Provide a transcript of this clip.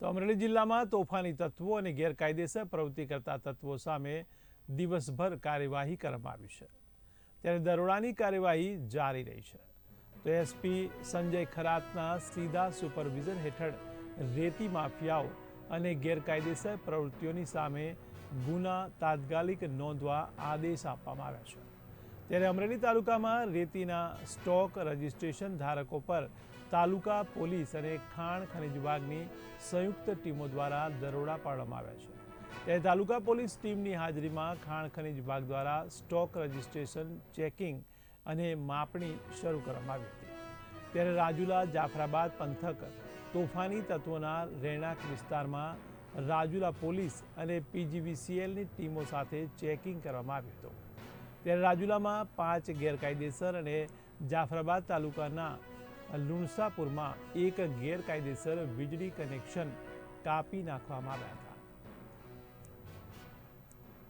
તો અમરેલી જિલ્લામાં તોફાની તત્વો અને ગેરકાયદેસર પ્રવૃત્તિ કરતા તત્વો સામે દિવસભર કાર્યવાહી કરવામાં આવી છે, ત્યારે દરોડાની કાર્યવાહી જારી રહી છે. તો એસપી સંજય ખરાતના સીધા સુપરવિઝન હેઠળ રેતી માફિયાઓ અને ગેરકાયદેસર પ્રવૃત્તિઓની સામે ગુના તાત્કાલિક નોંધવા આદેશ આપવામાં આવ્યા છે. ત્યારે અમરેલી તાલુકામાં રેતીના સ્ટોક રજિસ્ટ્રેશન ધારકો પર તાલુકા પોલીસ અને ખાણ ખનિજ વિભાગની સંયુક્ત ટીમો દ્વારા દરોડા પાડવામાં આવ્યા છે. ત્યારે તાલુકા પોલીસ ટીમની હાજરીમાં ખાણ ખનિજ વિભાગ દ્વારા સ્ટોક રજિસ્ટ્રેશન ચેકિંગ અને માપણી શરૂ કરવામાં આવી હતી. ત્યારે રાજુલા જાફરાબાદ પંથક તોફાની તત્વોના રહેણાંક વિસ્તારમાં રાજુલા પોલીસ અને પીજીવીસીએલની ટીમો સાથે ચેકિંગ કરવામાં આવ્યું હતું. ત્યારે રાજુલામાં 5 ગેરકાયદેસર અને જાફરાબાદ તાલુકાના લુણસાપુરમાં 1 ગેરકાયદેસર વીજળી કનેક્શન કાપી નાખવામાં આવ્યા હતા.